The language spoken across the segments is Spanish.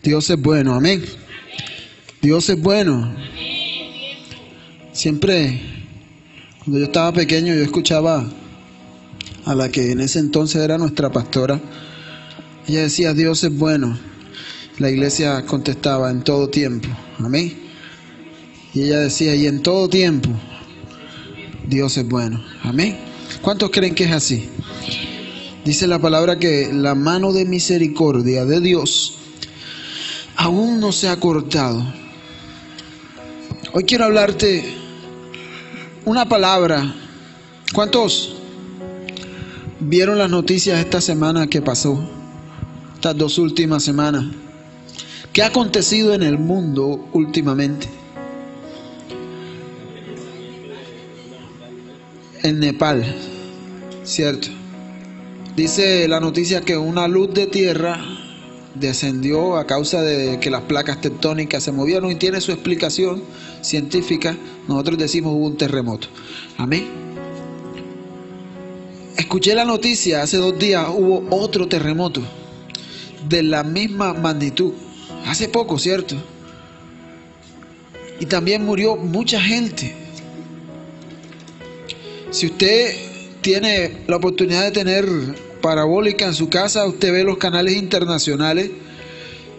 Dios es bueno, amén. Dios es bueno. Siempre, cuando yo estaba pequeño, yo escuchaba a la que en ese entonces era nuestra pastora. Ella decía, Dios es bueno. La iglesia contestaba, en todo tiempo, amén. Y ella decía, y en todo tiempo, Dios es bueno, amén. ¿Cuántos creen que es así? Dice la palabra que la mano de misericordia de Dios aún no se ha cortado. Hoy quiero hablarte una palabra. ¿Cuántos vieron las noticias esta semana que pasó? Estas 2 últimas semanas. ¿Qué ha acontecido en el mundo últimamente? En Nepal, ¿cierto? Dice la noticia que una luz de tierra descendió a causa de que las placas tectónicas se movieron y tiene su explicación científica. Nosotros decimos hubo un terremoto. Amén. Escuché la noticia, hace 2 días hubo otro terremoto de la misma magnitud. Hace poco, ¿cierto? Y también murió mucha gente. Si usted tiene la oportunidad de tener parabólica en su casa, usted ve los canales internacionales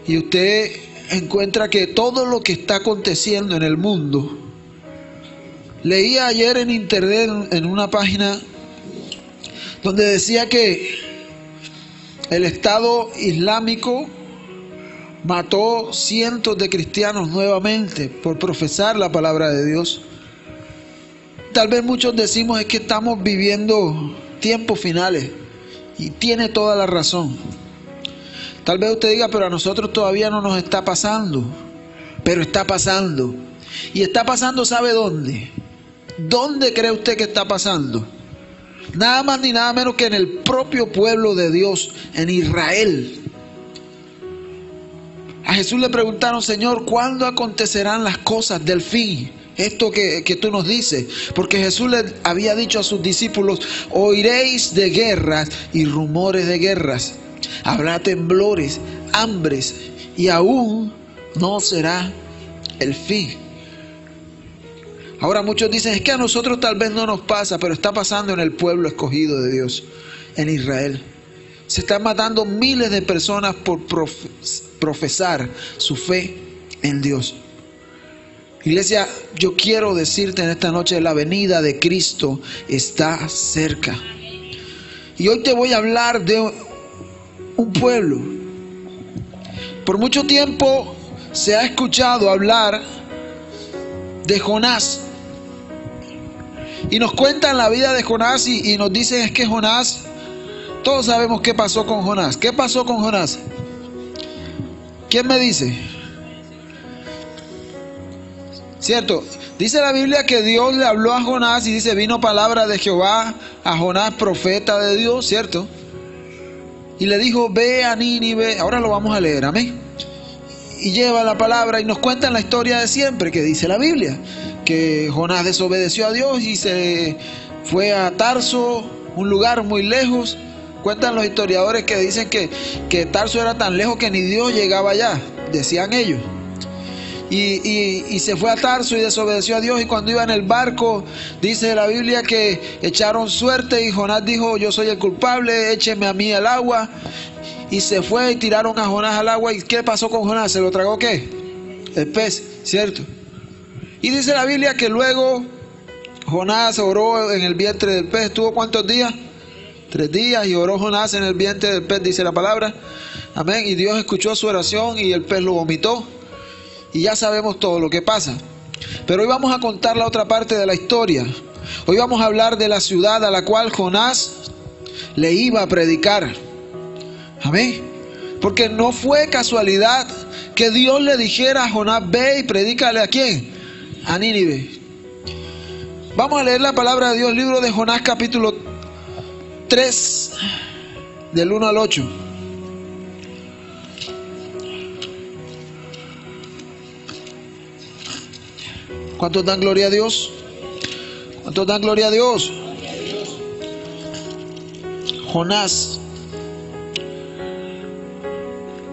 y usted encuentra que todo lo que está aconteciendo en el mundo. Leía ayer en internet, en una página, donde decía que el Estado Islámico mató cientos de cristianos nuevamente por profesar la palabra de Dios. Tal vez muchos decimos es que estamos viviendo tiempos finales y tiene toda la razón. Tal vez usted diga, pero a nosotros todavía no nos está pasando, pero está pasando. Y está pasando, ¿sabe dónde? ¿Dónde cree usted que está pasando? Nada más ni nada menos que en el propio pueblo de Dios, en Israel. A Jesús le preguntaron, Señor, ¿cuándo acontecerán las cosas del fin? Esto que tú nos dices, porque Jesús le había dicho a sus discípulos, oiréis de guerras y rumores de guerras, habrá temblores, hambres, y aún no será el fin. Ahora muchos dicen, es que a nosotros tal vez no nos pasa, pero está pasando en el pueblo escogido de Dios, en Israel. Se están matando miles de personas por profesar su fe en Dios. Iglesia, yo quiero decirte en esta noche, la venida de Cristo está cerca. Y hoy te voy a hablar de un pueblo. Por mucho tiempo se ha escuchado hablar de Jonás. Y nos cuentan la vida de Jonás y nos dicen es que Jonás, todos sabemos qué pasó con Jonás. ¿Qué pasó con Jonás? ¿Quién me dice? ¿Cierto? Dice la Biblia que Dios le habló a Jonás y dice, vino palabra de Jehová a Jonás, profeta de Dios, ¿cierto? Y le dijo, ve a Nínive. Ahora lo vamos a leer, amén. Y lleva la palabra y nos cuentan la historia de siempre que dice la Biblia. Que Jonás desobedeció a Dios y se fue a Tarso, un lugar muy lejos. Cuentan los historiadores que dicen que Tarso era tan lejos que ni Dios llegaba allá, decían ellos. Y se fue a Tarso y desobedeció a Dios, y cuando iba en el barco dice la Biblia que echaron suerte y Jonás dijo, yo soy el culpable, écheme a mí al agua, y se fue y tiraron a Jonás al agua. ¿Y qué pasó con Jonás? ¿Se lo tragó qué? El pez, ¿cierto? Y dice la Biblia que luego Jonás oró en el vientre del pez. ¿Estuvo cuántos días? 3 días, y oró Jonás en el vientre del pez, dice la palabra, amén, y Dios escuchó su oración y el pez lo vomitó. Y ya sabemos todo lo que pasa. Pero hoy vamos a contar la otra parte de la historia. Hoy vamos a hablar de la ciudad a la cual Jonás le iba a predicar. Amén. Porque no fue casualidad que Dios le dijera a Jonás, ve y predícale ¿a quién? A Nínive. Vamos a leer la palabra de Dios, libro de Jonás capítulo 3, del 1 al 8. ¿Cuántos dan gloria a Dios? ¿Cuántos dan gloria a Dios? Jonás,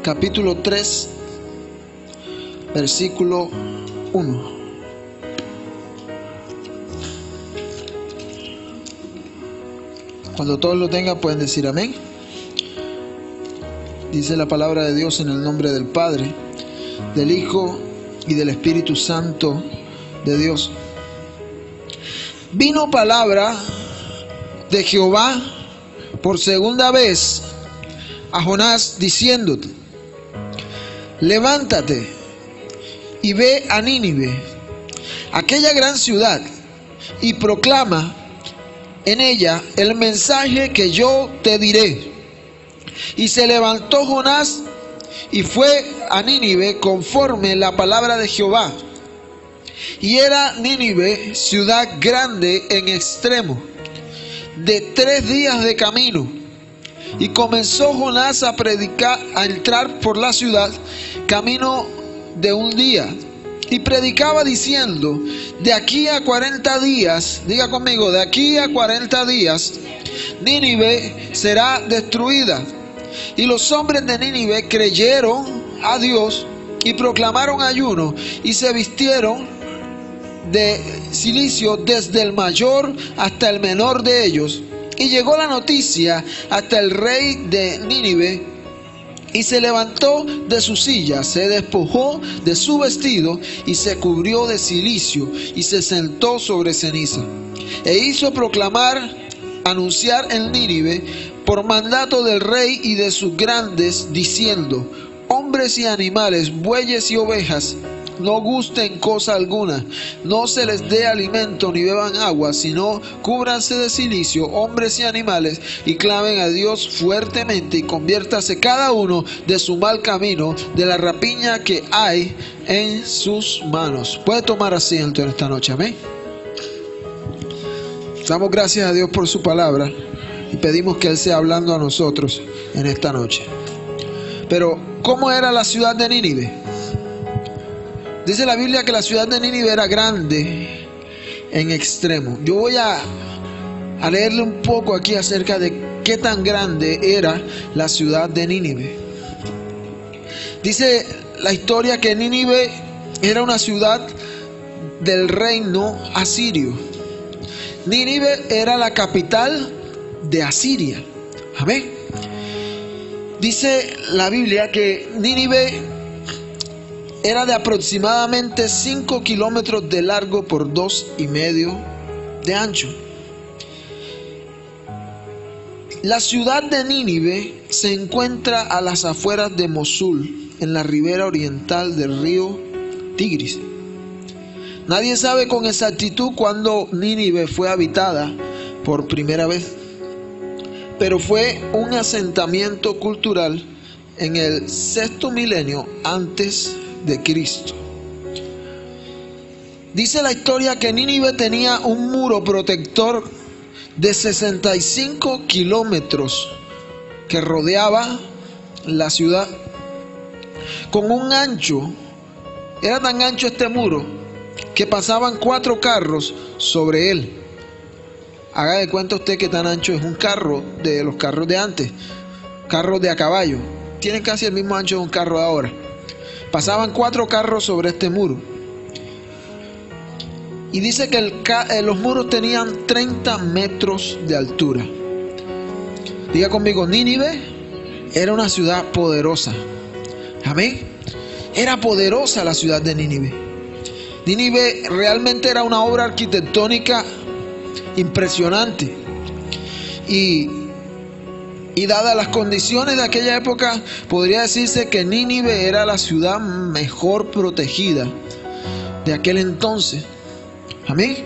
capítulo 3, versículo 1. Cuando todos lo tengan pueden decir amén. Dice la palabra de Dios en el nombre del Padre, del Hijo y del Espíritu Santo de Dios. Vino palabra de Jehová por segunda vez a Jonás diciéndote: levántate y ve a Nínive, aquella gran ciudad, y proclama en ella el mensaje que yo te diré. Y se levantó Jonás y fue a Nínive conforme la palabra de Jehová. Y era Nínive ciudad grande en extremo, de 3 días de camino. Y comenzó Jonás a predicar, a entrar por la ciudad, camino de 1 día. Y predicaba diciendo: de aquí a 40 días, diga conmigo, de aquí a 40 días, Nínive será destruida. Y los hombres de Nínive creyeron a Dios y proclamaron ayuno y se vistieron de cilicio desde el mayor hasta el menor de ellos. Y llegó la noticia hasta el rey de Nínive, y se levantó de su silla, se despojó de su vestido y se cubrió de cilicio y se sentó sobre ceniza. E hizo proclamar, anunciar en Nínive por mandato del rey y de sus grandes, diciendo: hombres y animales, bueyes y ovejas, no gusten cosa alguna, no se les dé alimento ni beban agua, sino cúbranse de cilicio, hombres y animales, y clamen a Dios fuertemente, y conviértase cada uno de su mal camino, de la rapiña que hay en sus manos. Puede tomar asiento en esta noche, amén. Damos gracias a Dios por su palabra y pedimos que Él sea hablando a nosotros en esta noche. Pero, ¿cómo era la ciudad de Nínive? Dice la Biblia que la ciudad de Nínive era grande en extremo. Yo voy a leerle un poco aquí acerca de qué tan grande era la ciudad de Nínive. Dice la historia que Nínive era una ciudad del reino asirio. Nínive era la capital de Asiria. Amén. Dice la Biblia que Nínive era de aproximadamente 5 kilómetros de largo por 2,5 de ancho. La ciudad de Nínive se encuentra a las afueras de Mosul, en la ribera oriental del río Tigris. Nadie sabe con exactitud cuándo Nínive fue habitada por primera vez, pero fue un asentamiento cultural en el 6º milenio antes de Cristo. Dice la historia que Nínive tenía un muro protector de 65 kilómetros que rodeaba la ciudad, con un ancho, era tan ancho este muro que pasaban 4 carros sobre él. Haga de cuenta usted que tan ancho es un carro de los carros de antes, carros de a caballo, tienen casi el mismo ancho de un carro de ahora. Pasaban 4 carros sobre este muro. Y dice que los muros tenían 30 metros de altura. Diga conmigo, Nínive era una ciudad poderosa. Amén. Era poderosa la ciudad de Nínive. Nínive realmente era una obra arquitectónica impresionante. Y dadas las condiciones de aquella época, podría decirse que Nínive era la ciudad mejor protegida de aquel entonces. Amén.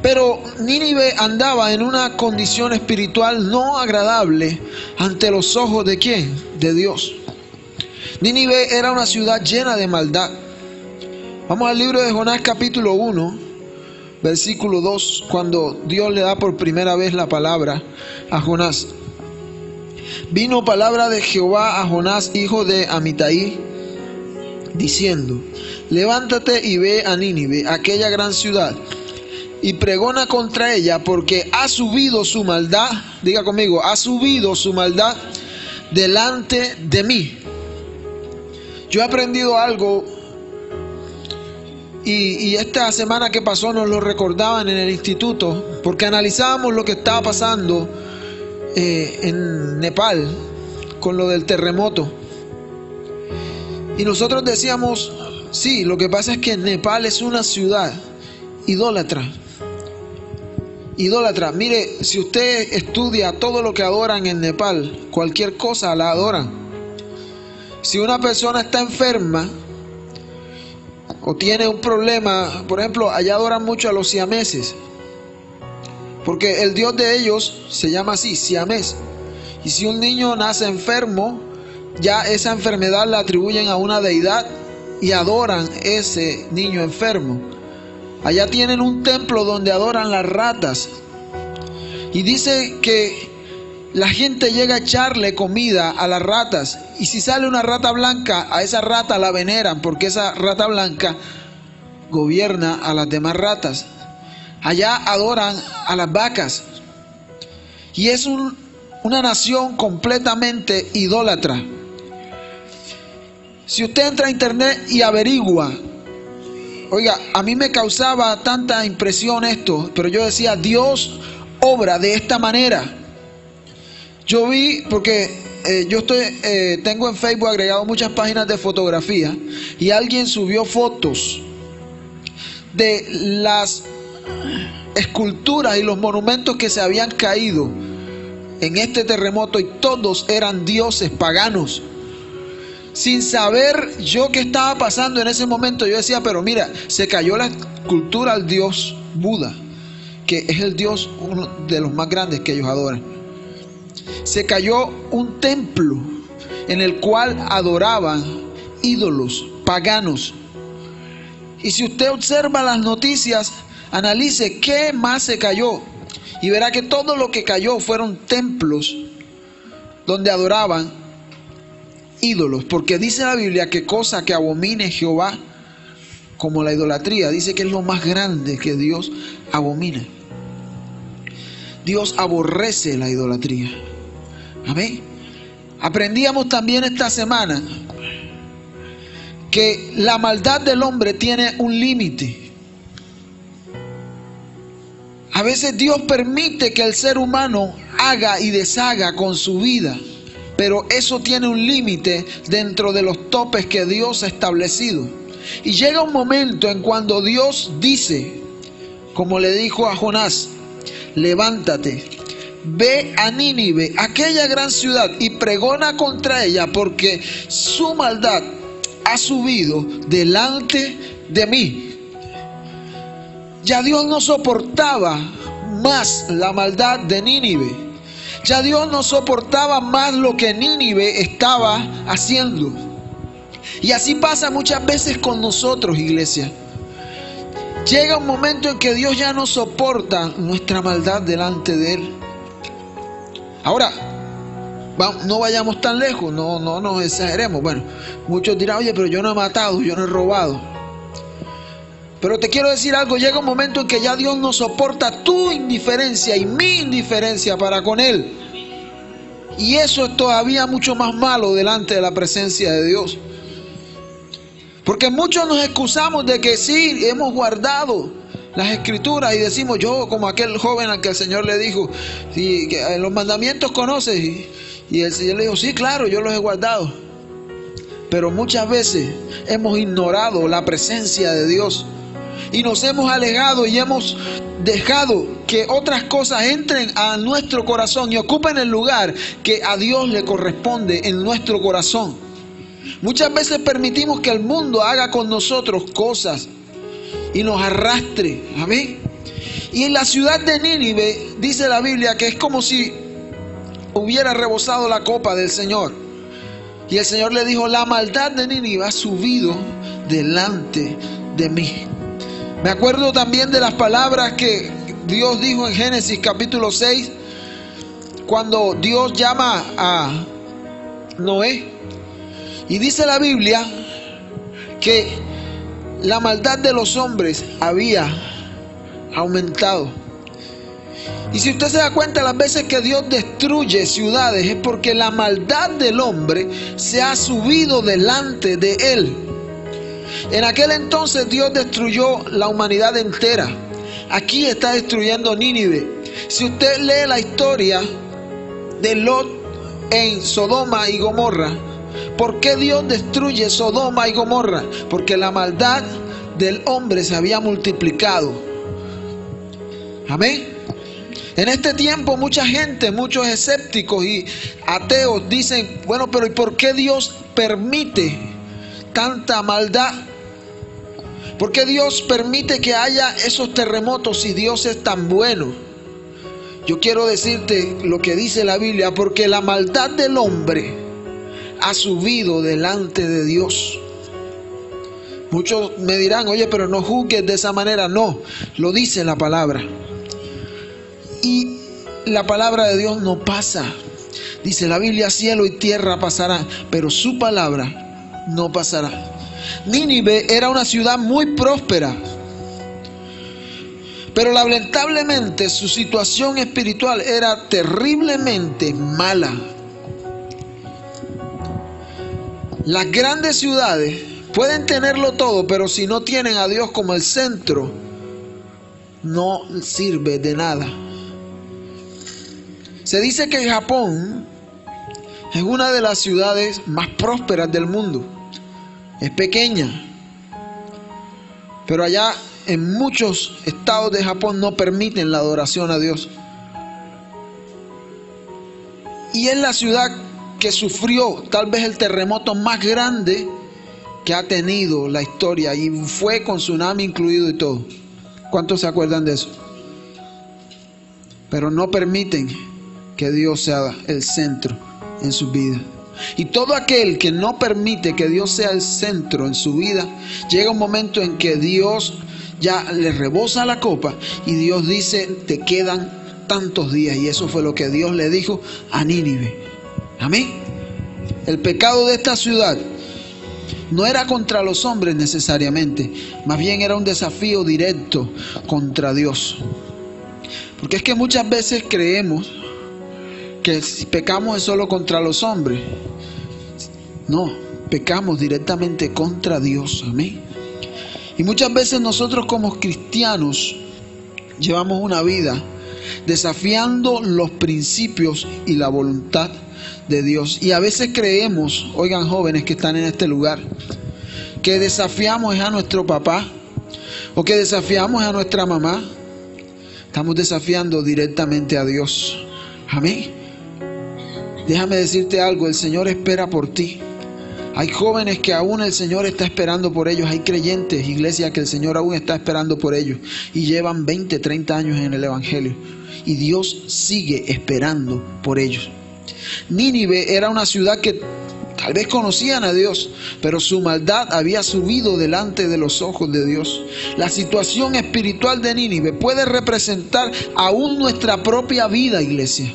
Pero Nínive andaba en una condición espiritual no agradable ante los ojos ¿de quién? De Dios. Nínive era una ciudad llena de maldad. Vamos al libro de Jonás capítulo 1, versículo 2, cuando Dios le da por primera vez la palabra a Jonás. Vino palabra de Jehová a Jonás, hijo de Amitai, diciendo: levántate y ve a Nínive, aquella gran ciudad, y pregona contra ella, porque ha subido su maldad, diga conmigo, ha subido su maldad delante de mí. Yo he aprendido algo y esta semana que pasó nos lo recordaban en el instituto, porque analizábamos lo que estaba pasando en Nepal con lo del terremoto. Y nosotros decíamos, sí, lo que pasa es que Nepal es una ciudad idólatra. Idólatra. Mire, si usted estudia todo lo que adoran en Nepal, cualquier cosa la adoran. Si una persona está enferma o tiene un problema, por ejemplo, allá adoran mucho a los siameses, porque el dios de ellos se llama así, siamés. Y si un niño nace enfermo, ya esa enfermedad la atribuyen a una deidad y adoran ese niño enfermo. Allá tienen un templo donde adoran las ratas. Y dice que la gente llega a echarle comida a las ratas. Y si sale una rata blanca, a esa rata la veneran, porque esa rata blanca gobierna a las demás ratas. Allá adoran a las vacas. Y es una nación completamente idólatra. Si usted entra a internet y averigua, oiga, a mí me causaba tanta impresión esto, pero yo decía, Dios obra de esta manera. Yo vi, porque tengo en Facebook agregado muchas páginas de fotografía, y alguien subió fotos de las esculturas y los monumentos que se habían caído en este terremoto, y todos eran dioses paganos. Sin saber yo qué estaba pasando en ese momento, yo decía, pero mira, se cayó la escultura al dios Buda, que es el dios, uno de los más grandes que ellos adoran. Se cayó un templo en el cual adoraban ídolos paganos. Y si usted observa las noticias, analice qué más se cayó, y verá que todo lo que cayó fueron templos donde adoraban ídolos, porque dice la Biblia que cosa que abomine Jehová, como la idolatría, dice que es lo más grande que Dios abomina. Dios aborrece la idolatría. Amén. Aprendíamos también esta semana que la maldad del hombre tiene un límite. A veces Dios permite que el ser humano haga y deshaga con su vida, pero eso tiene un límite dentro de los topes que Dios ha establecido. Y llega un momento en cuando Dios dice, como le dijo a Jonás, levántate, ve a Nínive, aquella gran ciudad, y pregona contra ella, porque su maldad ha subido delante de mí. Ya Dios no soportaba más la maldad de Nínive. Ya Dios no soportaba más lo que Nínive estaba haciendo. Y así pasa muchas veces con nosotros, iglesia. Llega un momento en que Dios ya no soporta nuestra maldad delante de Él. Ahora, no vayamos tan lejos, no nos exageremos. Bueno, muchos dirán, oye, pero yo no he matado, yo no he robado. Pero te quiero decir algo, llega un momento en que ya Dios no soporta tu indiferencia y mi indiferencia para con Él. Y eso es todavía mucho más malo delante de la presencia de Dios. Porque muchos nos excusamos de que sí, hemos guardado las escrituras y decimos, yo como aquel joven al que el Señor le dijo, sí, que los mandamientos conoces. Y el Señor le dijo, sí, claro, yo los he guardado. Pero muchas veces hemos ignorado la presencia de Dios. Y nos hemos alejado y hemos dejado que otras cosas entren a nuestro corazón y ocupen el lugar que a Dios le corresponde en nuestro corazón. Muchas veces permitimos que el mundo haga con nosotros cosas y nos arrastre. Amén. Y en la ciudad de Nínive dice la Biblia que es como si hubiera rebosado la copa del Señor. Y el Señor le dijo, la maldad de Nínive ha subido delante de mí. Me acuerdo también de las palabras que Dios dijo en Génesis capítulo 6, cuando Dios llama a Noé. Y dice la Biblia que la maldad de los hombres había aumentado. Y si usted se da cuenta, las veces que Dios destruye ciudades es porque la maldad del hombre se ha subido delante de él. En aquel entonces Dios destruyó la humanidad entera. Aquí está destruyendo Nínive. Si usted lee la historia de Lot en Sodoma y Gomorra, ¿por qué Dios destruye Sodoma y Gomorra? Porque la maldad del hombre se había multiplicado. Amén. En este tiempo mucha gente, muchos escépticos y ateos dicen, bueno, pero ¿y por qué Dios permite tanta maldad? ¿Por qué Dios permite que haya esos terremotos si Dios es tan bueno? Yo quiero decirte lo que dice la Biblia, porque la maldad del hombre ha subido delante de Dios. Muchos me dirán, oye, pero no juzgues de esa manera. No, lo dice la palabra. Y la palabra de Dios no pasa. Dice la Biblia, cielo y tierra pasarán, pero su palabra no pasará. Nínive era una ciudad muy próspera, pero lamentablemente su situación espiritual era terriblemente mala. Las grandes ciudades pueden tenerlo todo, pero si no tienen a Dios como el centro, no sirve de nada. Se dice que Japón es una de las ciudades más prósperas del mundo. Es pequeña, pero allá en muchos estados de Japón no permiten la adoración a Dios. Y es la ciudad que sufrió tal vez el terremoto más grande que ha tenido la historia, y fue con tsunami incluido y todo. ¿Cuántos se acuerdan de eso? Pero no permiten que Dios sea el centro en su vida. Y todo aquel que no permite que Dios sea el centro en su vida, llega un momento en que Dios ya le rebosa la copa y Dios dice, te quedan tantos días. Y eso fue lo que Dios le dijo a Nínive. Amén. El pecado de esta ciudad no era contra los hombres necesariamente, más bien era un desafío directo contra Dios. Porque es que muchas veces creemos que si pecamos es solo contra los hombres. No, pecamos directamente contra Dios. Amén. Y muchas veces nosotros como cristianos llevamos una vida desafiando los principios y la voluntad de Dios. Y a veces creemos, oigan jóvenes que están en este lugar, que desafiamos a nuestro papá o que desafiamos a nuestra mamá. Estamos desafiando directamente a Dios. Amén. Déjame decirte algo, el Señor espera por ti. Hay jóvenes que aún el Señor está esperando por ellos. Hay creyentes, iglesias, que el Señor aún está esperando por ellos. Y llevan 20, 30 años en el Evangelio. Y Dios sigue esperando por ellos. Nínive era una ciudad que tal vez conocían a Dios, pero su maldad había subido delante de los ojos de Dios. La situación espiritual de Nínive puede representar aún nuestra propia vida, iglesia.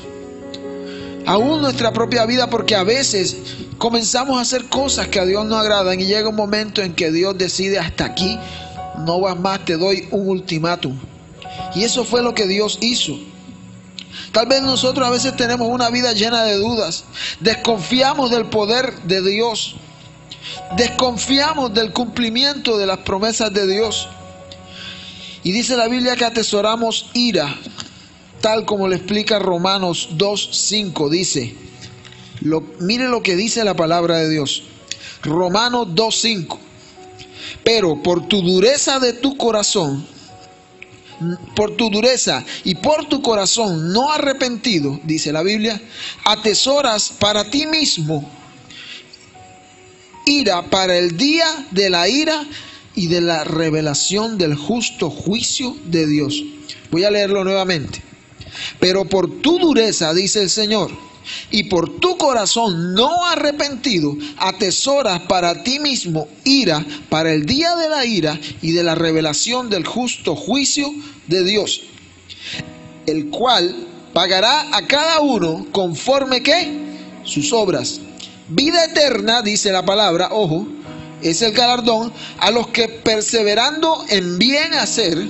Aún nuestra propia vida, porque a veces comenzamos a hacer cosas que a Dios no agradan y llega un momento en que Dios decide, hasta aquí, no vas más, te doy un ultimátum. Y eso fue lo que Dios hizo. Tal vez nosotros a veces tenemos una vida llena de dudas, desconfiamos del poder de Dios, desconfiamos del cumplimiento de las promesas de Dios. Y dice la Biblia que atesoramos ira, tal como le explica Romanos 2:5, dice, mire lo que dice la palabra de Dios, Romanos 2:5, pero por tu dureza de tu corazón, por tu dureza y por tu corazón no arrepentido, dice la Biblia, atesoras para ti mismo ira para el día de la ira y de la revelación del justo juicio de Dios. Voy a leerlo nuevamente. Pero por tu dureza, dice el Señor, y por tu corazón no arrepentido, atesoras para ti mismo ira para el día de la ira y de la revelación del justo juicio de Dios, el cual pagará a cada uno conforme ¿qué? Sus obras. Vida eterna, dice la palabra, ojo, es el galardón a los que perseverando en bien hacer,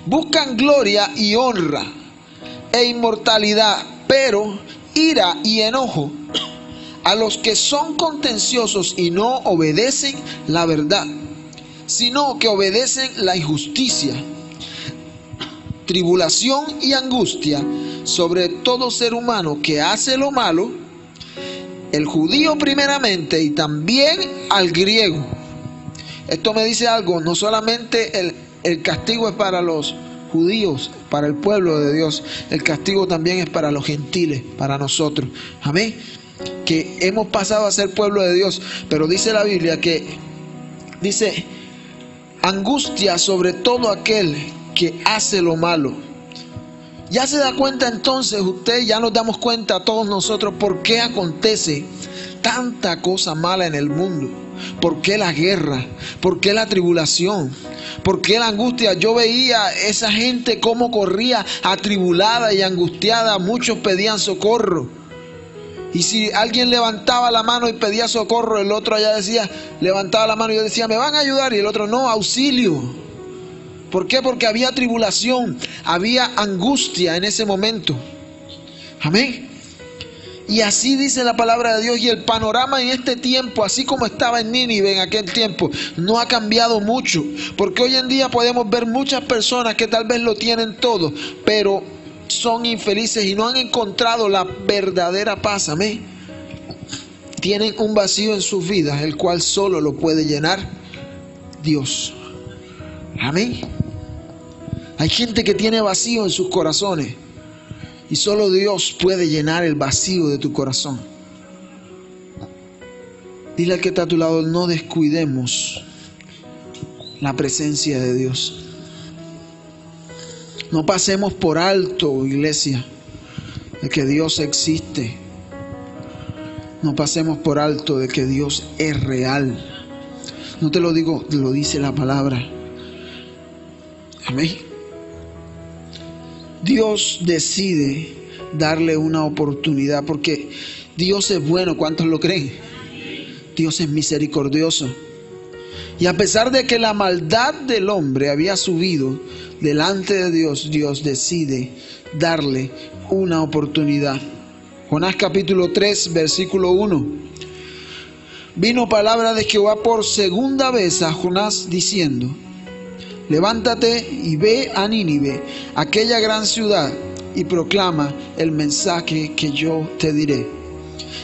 buscan gloria y honra, e inmortalidad, pero ira y enojo a los que son contenciosos y no obedecen la verdad, sino que obedecen la injusticia. Tribulación y angustia sobre todo ser humano que hace lo malo, el judío primeramente y también al griego. Esto me dice algo, no solamente el castigo es para los judíos, para el pueblo de Dios, el castigo también es para los gentiles, para nosotros. Amén. Que hemos pasado a ser pueblo de Dios, pero dice la Biblia que dice angustia sobre todo aquel que hace lo malo. Ya se da cuenta entonces usted, ya nos damos cuenta todos nosotros por qué acontece tanta cosa mala en el mundo. ¿Por qué la guerra? ¿Por qué la tribulación? ¿Por qué la angustia? Yo veía esa gente cómo corría atribulada y angustiada. Muchos pedían socorro. Y si alguien levantaba la mano y pedía socorro, el otro allá decía, levantaba la mano y yo decía, me van a ayudar. Y el otro, no, auxilio. ¿Por qué? Porque había tribulación, había angustia en ese momento. Amén. Y así dice la palabra de Dios. Y el panorama en este tiempo, así como estaba en Nínive en aquel tiempo, no ha cambiado mucho. Porque hoy en día podemos ver muchas personas que tal vez lo tienen todo, pero son infelices y no han encontrado la verdadera paz. Amén. Tienen un vacío en sus vidas, el cual solo lo puede llenar Dios. Amén. Hay gente que tiene vacío en sus corazones y solo Dios puede llenar el vacío de tu corazón. Dile al que está a tu lado, no descuidemos la presencia de Dios. No pasemos por alto, iglesia, de que Dios existe. No pasemos por alto de que Dios es real. No te lo digo, te lo dice la palabra. Amén. Dios decide darle una oportunidad porque Dios es bueno. ¿Cuántos lo creen? Dios es misericordioso. Y a pesar de que la maldad del hombre había subido delante de Dios, Dios decide darle una oportunidad. Jonás capítulo 3, versículo 1. Vino palabra de Jehová por segunda vez a Jonás diciendo: levántate y ve a Nínive, aquella gran ciudad, y proclama el mensaje que yo te diré.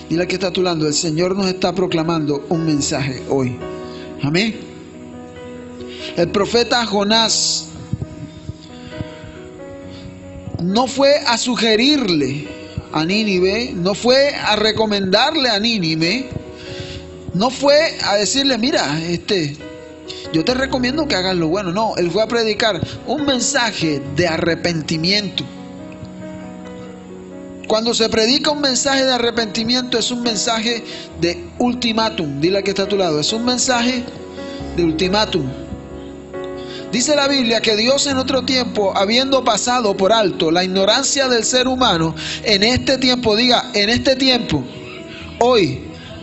Dile que está a tu lado, el Señor nos está proclamando un mensaje hoy. Amén. El profeta Jonás no fue a sugerirle a Nínive, no fue a recomendarle a Nínive, no fue a decirle, mira, yo te recomiendo que hagas lo bueno. No, él fue a predicar un mensaje de arrepentimiento. Cuando se predica un mensaje de arrepentimiento, es un mensaje de ultimátum. Dile al que está a tu lado, es un mensaje de ultimátum. Dice la Biblia que Dios en otro tiempo, habiendo pasado por alto la ignorancia del ser humano, en este tiempo, diga, en este tiempo, hoy,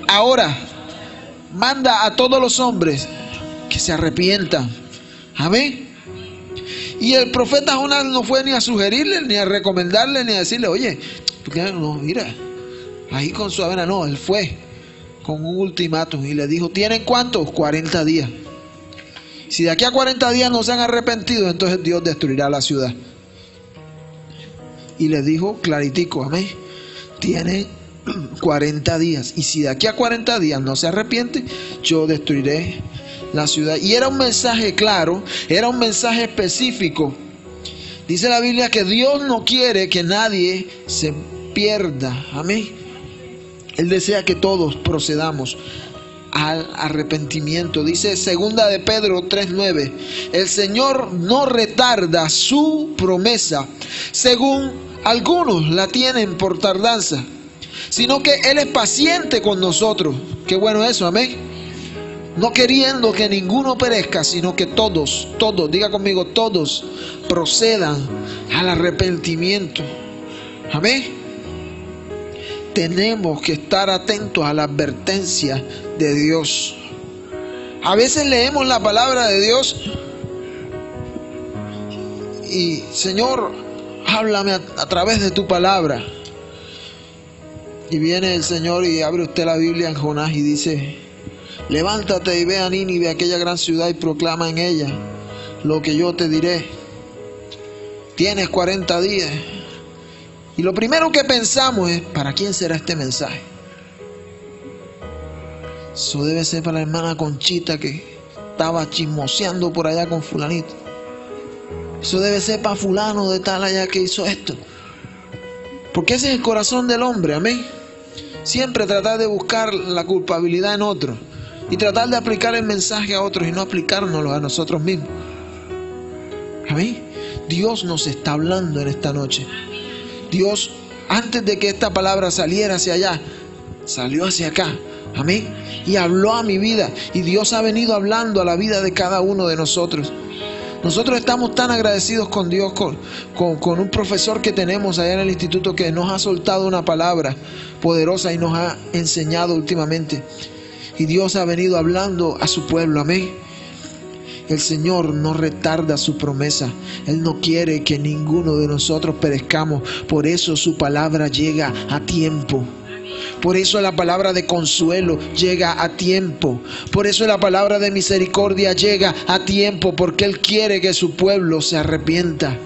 ahora, manda a todos los hombres que se arrepientan. Amén. Y el profeta Jonás no fue ni a sugerirle, ni a recomendarle, ni a decirle, oye, no, mira, ahí con su avena. No, él fue con un ultimátum y le dijo, ¿tienen cuántos? 40 días. Si de aquí a 40 días no se han arrepentido, entonces Dios destruirá la ciudad. Y les dijo claritico, amén, tienen 40 días. Y si de aquí a 40 días no se arrepienten, yo destruiré la ciudad. Y era un mensaje claro, era un mensaje específico. Dice la Biblia que Dios no quiere que nadie se pierda. Amén. Él desea que todos procedamos al arrepentimiento. Dice segunda de Pedro 3:9, el Señor no retarda su promesa, según algunos la tienen por tardanza, sino que Él es paciente con nosotros. Qué bueno eso, amén. No queriendo que ninguno perezca, sino que todos, diga conmigo, todos procedan al arrepentimiento. Amén. Tenemos que estar atentos a la advertencia de Dios. A veces leemos la palabra de Dios y, Señor, Háblame a través de tu palabra. Y viene el Señor y abre usted la Biblia en Jonás y dice: levántate y ve a Nínive, aquella gran ciudad, y proclama en ella lo que yo te diré. Tienes 40 días. Y lo primero que pensamos es: ¿para quién será este mensaje? Eso debe ser para la hermana Conchita que estaba chismoseando por allá con fulanito. Eso debe ser para fulano de tal allá que hizo esto. Porque ese es el corazón del hombre, amén. Siempre tratar de buscar la culpabilidad en otros y tratar de aplicar el mensaje a otros y no aplicárnoslo a nosotros mismos. Amén. Dios nos está hablando en esta noche. Dios, antes de que esta palabra saliera hacia allá, salió hacia acá. Amén. Y habló a mi vida. Y Dios ha venido hablando a la vida de cada uno de nosotros. Nosotros estamos tan agradecidos con Dios, con un profesor que tenemos allá en el instituto, que nos ha soltado una palabra poderosa y nos ha enseñado últimamente. Y Dios ha venido hablando a su pueblo. Amén. El Señor no retarda su promesa. Él no quiere que ninguno de nosotros perezcamos. Por eso su palabra llega a tiempo. Por eso la palabra de consuelo llega a tiempo. Por eso la palabra de misericordia llega a tiempo, porque Él quiere que su pueblo se arrepienta.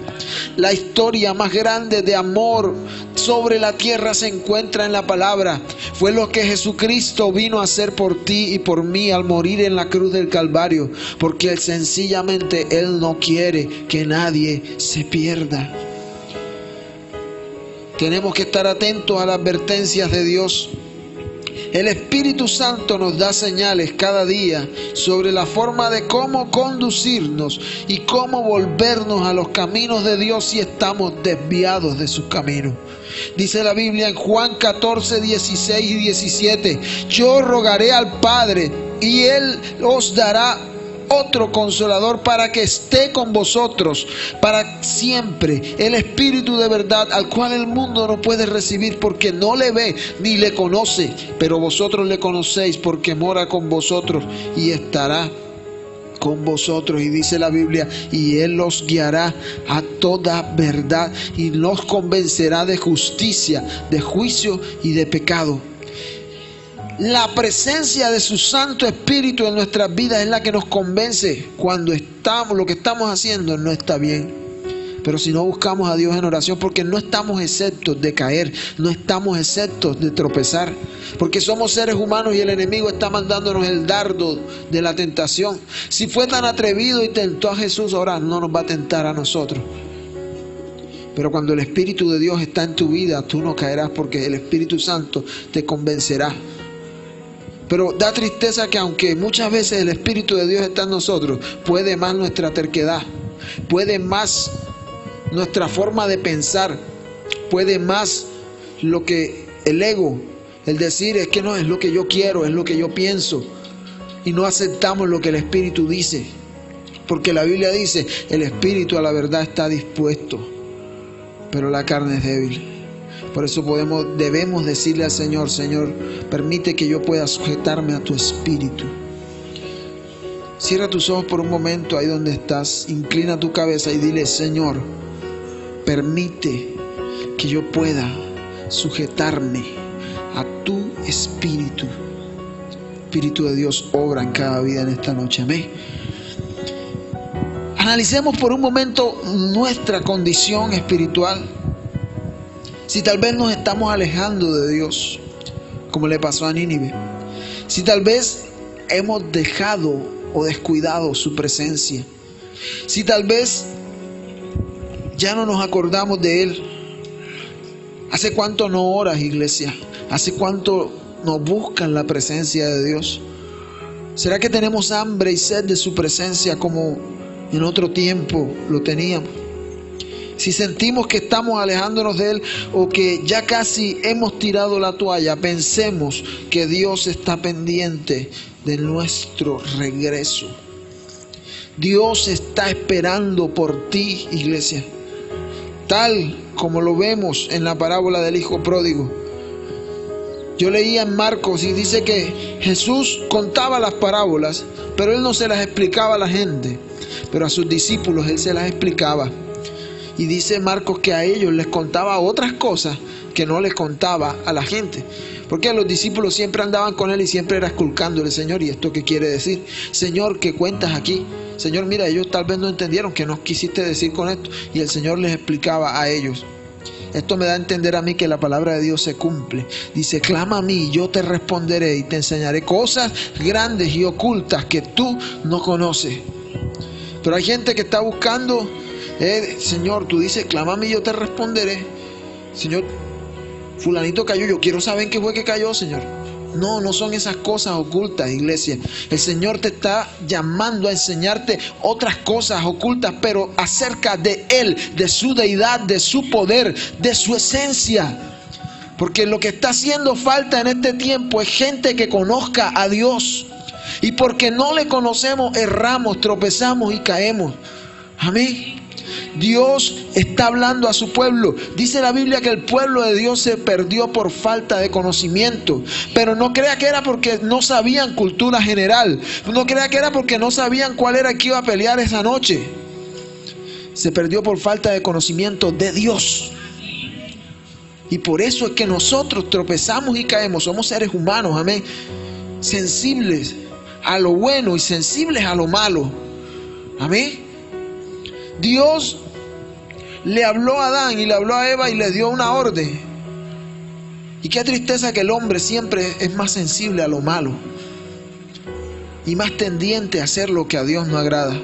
La historia más grande de amor sobre la tierra se encuentra en la palabra. Fue lo que Jesucristo vino a hacer por ti y por mí al morir en la cruz del Calvario, porque sencillamente Él no quiere que nadie se pierda. Tenemos que estar atentos a las advertencias de Dios. El Espíritu Santo nos da señales cada día sobre la forma de cómo conducirnos y cómo volvernos a los caminos de Dios si estamos desviados de sus caminos. Dice la Biblia en Juan 14, 16 y 17: yo rogaré al Padre y Él os dará otro consolador para que esté con vosotros para siempre, el Espíritu de verdad, al cual el mundo no puede recibir porque no le ve ni le conoce, pero vosotros le conocéis porque mora con vosotros y estará con vosotros. Y dice la Biblia: y Él los guiará a toda verdad y los convencerá de justicia, de juicio y de pecado. La presencia de su Santo Espíritu en nuestras vidas es la que nos convence cuando lo que estamos haciendo no está bien. Pero si no buscamos a Dios en oración, porque no estamos exentos de caer, no estamos exentos de tropezar, porque somos seres humanos y el enemigo está mandándonos el dardo de la tentación. Si fue tan atrevido y tentó a Jesús, ahora no nos va a tentar a nosotros. Pero cuando el Espíritu de Dios está en tu vida, tú no caerás, porque el Espíritu Santo te convencerá. Pero da tristeza que aunque muchas veces el Espíritu de Dios está en nosotros, puede más nuestra terquedad, puede más nuestra forma de pensar, puede más lo que el ego, el decir es que no es lo que yo quiero, es lo que yo pienso, y no aceptamos lo que el Espíritu dice, porque la Biblia dice: el Espíritu a la verdad está dispuesto, pero la carne es débil. Por eso debemos decirle al Señor: Señor, permite que yo pueda sujetarme a tu Espíritu. Cierra tus ojos por un momento ahí donde estás, inclina tu cabeza y dile: Señor, permite que yo pueda sujetarme a tu Espíritu. Espíritu de Dios, obra en cada vida en esta noche. Amén. Analicemos por un momento nuestra condición espiritual. Si tal vez nos estamos alejando de Dios, como le pasó a Nínive. Si tal vez hemos dejado o descuidado su presencia. Si tal vez ya no nos acordamos de Él. ¿Hace cuánto no oras, iglesia? ¿Hace cuánto no buscan la presencia de Dios? ¿Será que tenemos hambre y sed de su presencia como en otro tiempo lo teníamos? Si sentimos que estamos alejándonos de Él o que ya casi hemos tirado la toalla, pensemos que Dios está pendiente de nuestro regreso. Dios está esperando por ti, iglesia, tal como lo vemos en la parábola del hijo pródigo. Yo leía en Marcos y dice que Jesús contaba las parábolas, pero Él no se las explicaba a la gente, pero a sus discípulos Él se las explicaba. Y dice Marcos que a ellos les contaba otras cosas que no les contaba a la gente. Porque los discípulos siempre andaban con él y siempre era esculcándole: Señor, ¿y esto qué quiere decir? Señor, ¿qué cuentas aquí? Señor, mira, ellos tal vez no entendieron qué nos quisiste decir con esto. Y el Señor les explicaba a ellos. Esto me da a entender a mí que la palabra de Dios se cumple. Dice: clama a mí y yo te responderé y te enseñaré cosas grandes y ocultas que tú no conoces. Pero hay gente que está buscando, Señor, tú dices: clama a mí y yo te responderé. Señor, fulanito cayó, yo quiero saber en qué fue que cayó, Señor. No, no son esas cosas ocultas, iglesia. El Señor te está llamando a enseñarte otras cosas ocultas, pero acerca de Él, de su deidad, de su poder, de su esencia. Porque lo que está haciendo falta en este tiempo es gente que conozca a Dios. Y porque no le conocemos, erramos, tropezamos y caemos. Amén. Dios está hablando a su pueblo. Dice la Biblia que el pueblo de Dios se perdió por falta de conocimiento. Pero no crea que era porque no sabían cultura general. No crea que era porque no sabían cuál era el que iba a pelear esa noche. Se perdió por falta de conocimiento de Dios. Y por eso es que nosotros tropezamos y caemos. Somos seres humanos, amén, sensibles a lo bueno y sensibles a lo malo. Amén. Dios le habló a Adán y le habló a Eva y le dio una orden. Y qué tristeza que el hombre siempre es más sensible a lo malo y más tendiente a hacer lo que a Dios no agrada.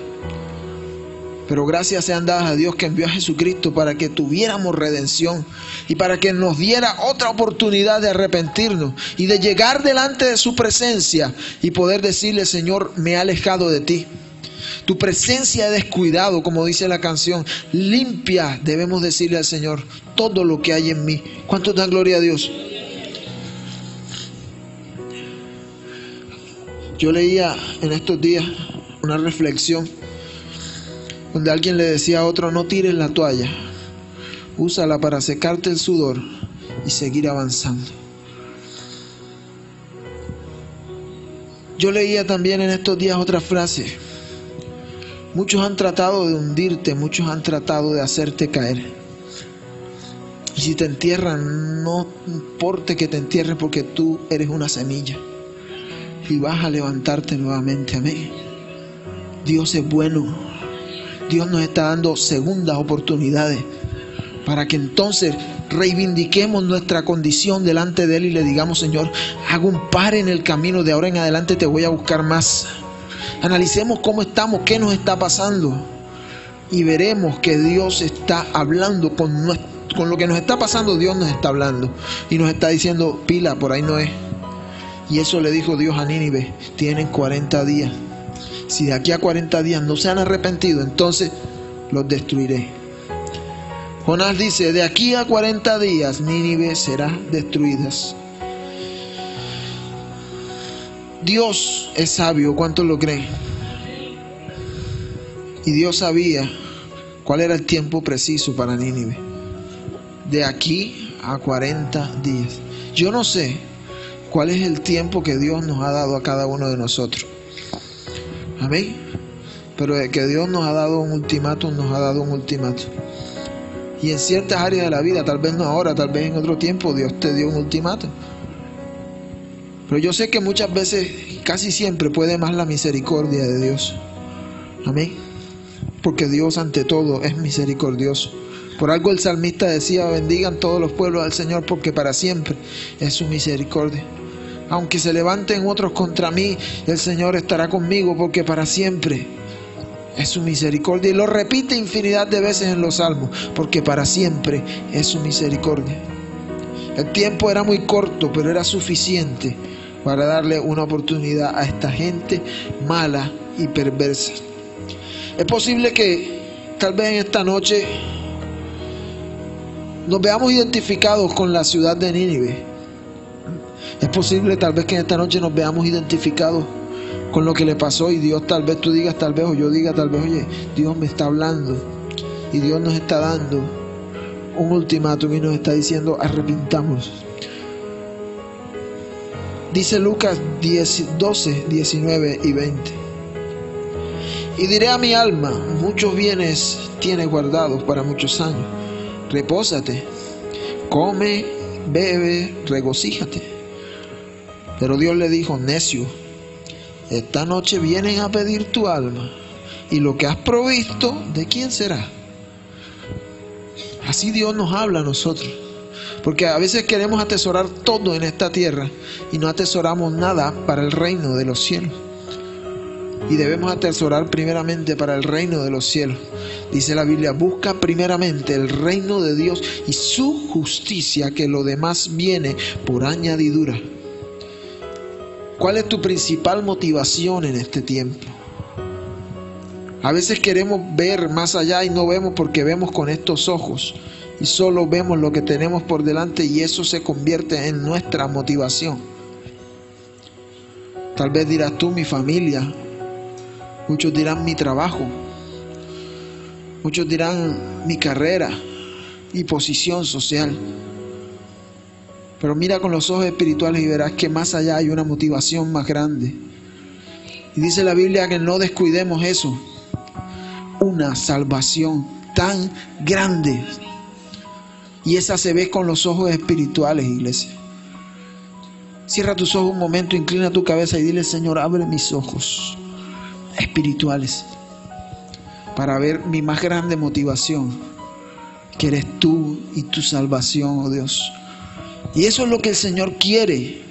Pero gracias sean dadas a Dios que envió a Jesucristo para que tuviéramos redención y para que nos diera otra oportunidad de arrepentirnos y de llegar delante de su presencia y poder decirle: Señor, me he alejado de ti. Tu presencia he descuidado, como dice la canción. Limpia, debemos decirle al Señor, todo lo que hay en mí. ¿Cuántos dan gloria a Dios? Yo leía en estos días una reflexión donde alguien le decía a otro: no tires la toalla, úsala para secarte el sudor y seguir avanzando. Yo leía también en estos días otra frase: muchos han tratado de hundirte, muchos han tratado de hacerte caer. Y si te entierran, no importa que te entierren, porque tú eres una semilla y vas a levantarte nuevamente. Amén. Dios es bueno. Dios nos está dando segundas oportunidades para que entonces reivindiquemos nuestra condición delante de Él y le digamos: Señor, hago un par en el camino, de ahora en adelante te voy a buscar más. Analicemos cómo estamos, qué nos está pasando, y veremos que Dios está hablando con lo que nos está pasando. Dios nos está hablando y nos está diciendo: pila, por ahí no es. Y eso le dijo Dios a Nínive: tienen 40 días. Si de aquí a 40 días no se han arrepentido, entonces los destruiré. Jonás dice: de aquí a 40 días Nínive será destruida. Dios es sabio, ¿cuántos lo creen? Y Dios sabía cuál era el tiempo preciso para Nínive. De aquí a 40 días. Yo no sé cuál es el tiempo que Dios nos ha dado a cada uno de nosotros. Amén. Pero de que Dios nos ha dado un ultimátum, nos ha dado un ultimátum. Y en ciertas áreas de la vida, tal vez no ahora, tal vez en otro tiempo, Dios te dio un ultimátum. Pero yo sé que muchas veces, casi siempre, puede más la misericordia de Dios. Amén. Porque Dios ante todo es misericordioso. Por algo el salmista decía: bendigan todos los pueblos al Señor, porque para siempre es su misericordia. Aunque se levanten otros contra mí, el Señor estará conmigo, porque para siempre es su misericordia. Y lo repite infinidad de veces en los salmos: porque para siempre es su misericordia. El tiempo era muy corto, pero era suficiente para darle una oportunidad a esta gente mala y perversa. Es posible que tal vez en esta noche nos veamos identificados con la ciudad de Nínive. Es posible tal vez que en esta noche nos veamos identificados con lo que le pasó, y Dios, tal vez tú digas, tal vez, o yo diga, tal vez: oye, Dios me está hablando y Dios nos está dando un ultimátum y nos está diciendo: arrepintamos. Dice Lucas 12, 19 y 20: Y diré a mi alma, muchos bienes tienes guardados para muchos años. Repósate, come, bebe, regocíjate. Pero Dios le dijo, necio, esta noche vienen a pedir tu alma, y lo que has provisto, ¿de quién será? Así Dios nos habla a nosotros. Porque a veces queremos atesorar todo en esta tierra y no atesoramos nada para el reino de los cielos. Y debemos atesorar primeramente para el reino de los cielos. Dice la Biblia, busca primeramente el reino de Dios y su justicia, que lo demás viene por añadidura. ¿Cuál es tu principal motivación en este tiempo? A veces queremos ver más allá y no vemos porque vemos con estos ojos y solo vemos lo que tenemos por delante, y eso se convierte en nuestra motivación. Tal vez dirás tú, mi familia. Muchos dirán mi trabajo. Muchos dirán mi carrera y posición social. Pero mira con los ojos espirituales y verás que más allá hay una motivación más grande. Y dice la Biblia que no descuidemos eso. Una salvación tan grande. Y esa se ve con los ojos espirituales, iglesia. Cierra tus ojos un momento, inclina tu cabeza y dile, Señor, abre mis ojos espirituales para ver mi más grande motivación, que eres tú y tu salvación, oh Dios. Y eso es lo que el Señor quiere.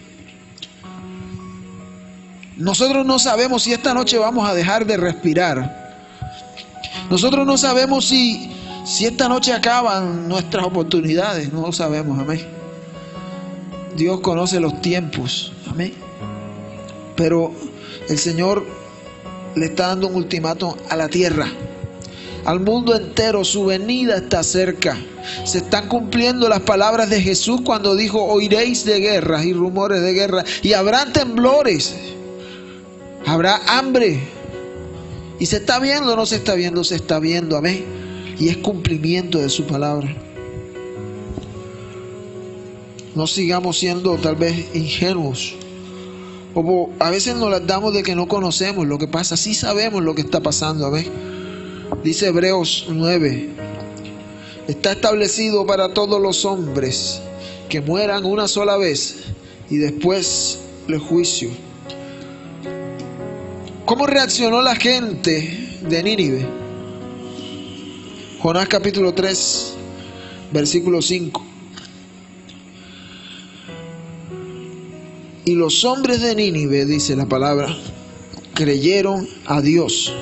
Nosotros no sabemos si esta noche vamos a dejar de respirar. Nosotros no sabemos si esta noche acaban nuestras oportunidades. No lo sabemos, amén. Dios conoce los tiempos, amén. Pero el Señor le está dando un ultimátum a la tierra, al mundo entero. Su venida está cerca. Se están cumpliendo las palabras de Jesús cuando dijo, oiréis de guerras y rumores de guerra, y habrá temblores, habrá hambre. Y se está viendo, no se está viendo, se está viendo, amén. Y es cumplimiento de su palabra. No sigamos siendo tal vez ingenuos. O a veces nos las damos de que no conocemos lo que pasa. Sí sabemos lo que está pasando, amén. Dice Hebreos 9. Está establecido para todos los hombres que mueran una sola vez y después el juicio. ¿Cómo reaccionó la gente de Nínive? Jonás capítulo 3, versículo 5. Y los hombres de Nínive, dice la palabra, creyeron a Dios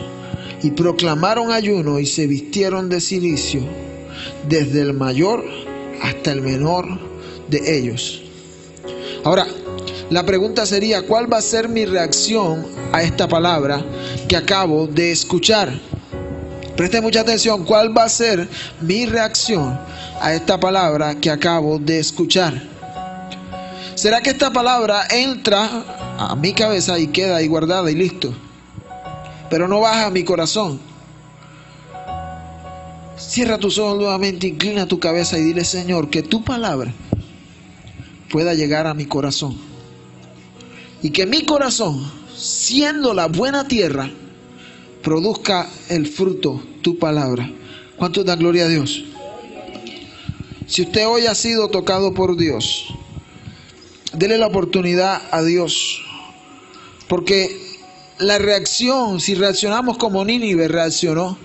y proclamaron ayuno y se vistieron de cilicio, desde el mayor hasta el menor de ellos. Ahora, la pregunta sería, ¿cuál va a ser mi reacción a esta palabra que acabo de escuchar? Preste mucha atención, ¿cuál va a ser mi reacción a esta palabra que acabo de escuchar? ¿Será que esta palabra entra a mi cabeza y queda ahí guardada y listo, pero no baja a mi corazón? Cierra tus ojos nuevamente, inclina tu cabeza y dile, Señor, que tu palabra pueda llegar a mi corazón. Y que mi corazón, siendo la buena tierra, produzca el fruto, tu palabra. ¿Cuánto da gloria a Dios? Si usted hoy ha sido tocado por Dios, dele la oportunidad a Dios. Porque la reacción, si reaccionamos como Nínive reaccionó,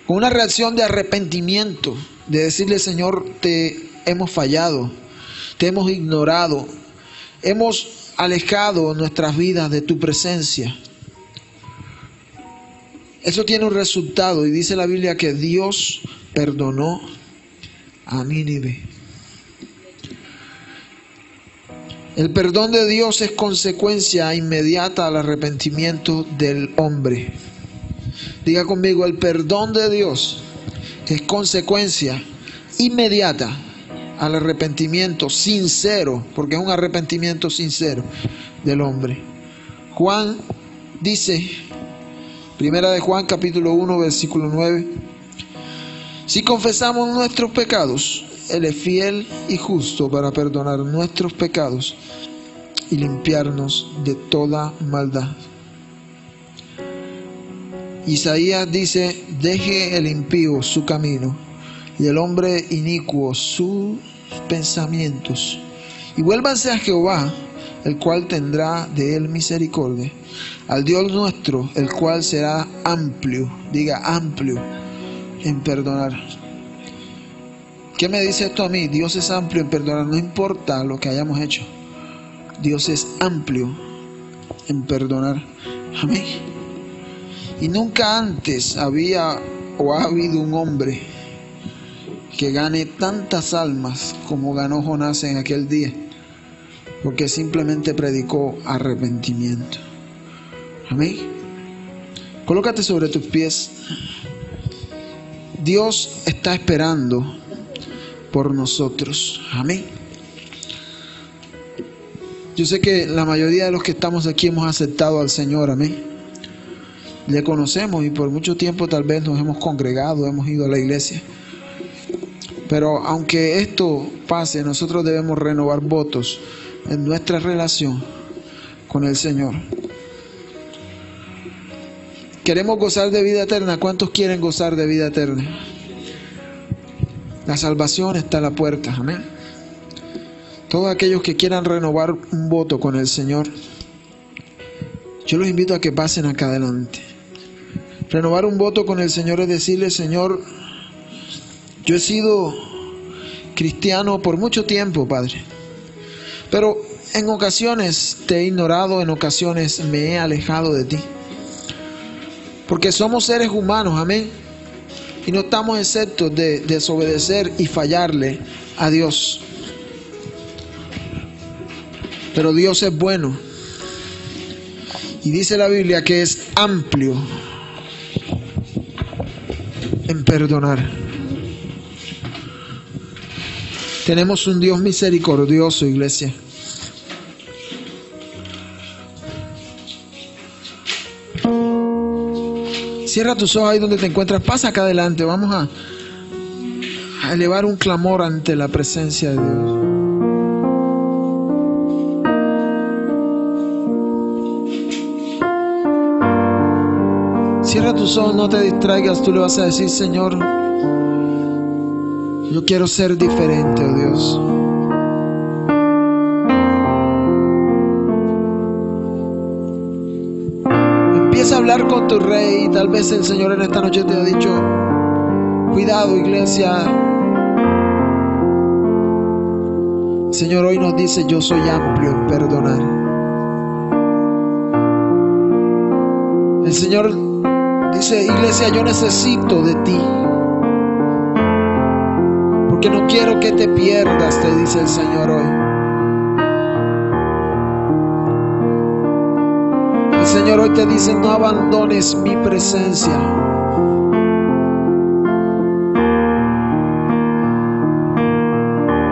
con una reacción de arrepentimiento, de decirle, Señor, te hemos fallado, te hemos ignorado, hemos alejado nuestras vidas de tu presencia. Eso tiene un resultado, y dice la Biblia que Dios perdonó a Nínive. El perdón de Dios es consecuencia inmediata al arrepentimiento del hombre. Diga conmigo, el perdón de Dios es consecuencia inmediata al arrepentimiento sincero, porque es un arrepentimiento sincero del hombre. Juan dice, Primera de Juan capítulo 1 versículo 9, si confesamos nuestros pecados, Él es fiel y justo para perdonar nuestros pecados y limpiarnos de toda maldad. Isaías dice: deje el impío su camino y el hombre inicuo sus pensamientos, y vuélvanse a Jehová, el cual tendrá de él misericordia, al Dios nuestro, el cual será amplio, diga amplio, en perdonar. ¿Qué me dice esto a mí? Dios es amplio en perdonar, no importa lo que hayamos hecho. Dios es amplio en perdonar. Amén. Y nunca antes había o ha habido un hombre que gane tantas almas como ganó Jonás en aquel día, porque simplemente predicó arrepentimiento. Amén. Colócate sobre tus pies. Dios está esperando por nosotros. Amén. Yo sé que la mayoría de los que estamos aquí hemos aceptado al Señor. Amén. Le conocemos y por mucho tiempo tal vez nos hemos congregado, hemos ido a la iglesia. Pero aunque esto pase, nosotros debemos renovar votos en nuestra relación con el Señor. ¿Queremos gozar de vida eterna? ¿Cuántos quieren gozar de vida eterna? La salvación está a la puerta. Amén. Todos aquellos que quieran renovar un voto con el Señor, yo los invito a que pasen acá adelante. Renovar un voto con el Señor es decirle: Señor, yo he sido cristiano por mucho tiempo, Padre, pero en ocasiones te he ignorado, en ocasiones me he alejado de ti, porque somos seres humanos, amén, y no estamos exentos de desobedecer y fallarle a Dios. Pero Dios es bueno, y dice la Biblia que es amplio en perdonar. Tenemos un Dios misericordioso, iglesia. Cierra tus ojos ahí donde te encuentras. Pasa acá adelante. Vamos a elevar un clamor ante la presencia de Dios. Cierra tus ojos, no te distraigas. Tú le vas a decir: Señor, yo quiero ser diferente, oh Dios. Empieza a hablar con tu rey. Tal vez el Señor en esta noche te ha dicho: cuidado, iglesia. El Señor hoy nos dice: yo soy amplio en perdonar. El Señor dice: iglesia, yo necesito de ti, porque no quiero que te pierdas, te dice el Señor hoy. El Señor hoy te dice: no abandones mi presencia.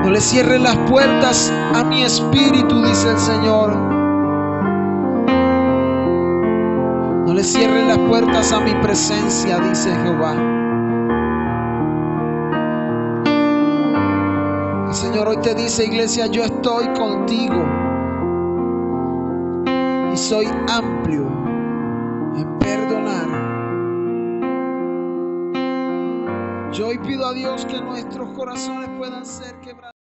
No le cierres las puertas a mi espíritu, dice el Señor. No le cierres las puertas a mi presencia, dice Jehová. El Señor hoy te dice: iglesia, yo estoy contigo y soy amplio en perdonar. Yo hoy pido a Dios que nuestros corazones puedan ser quebrantados.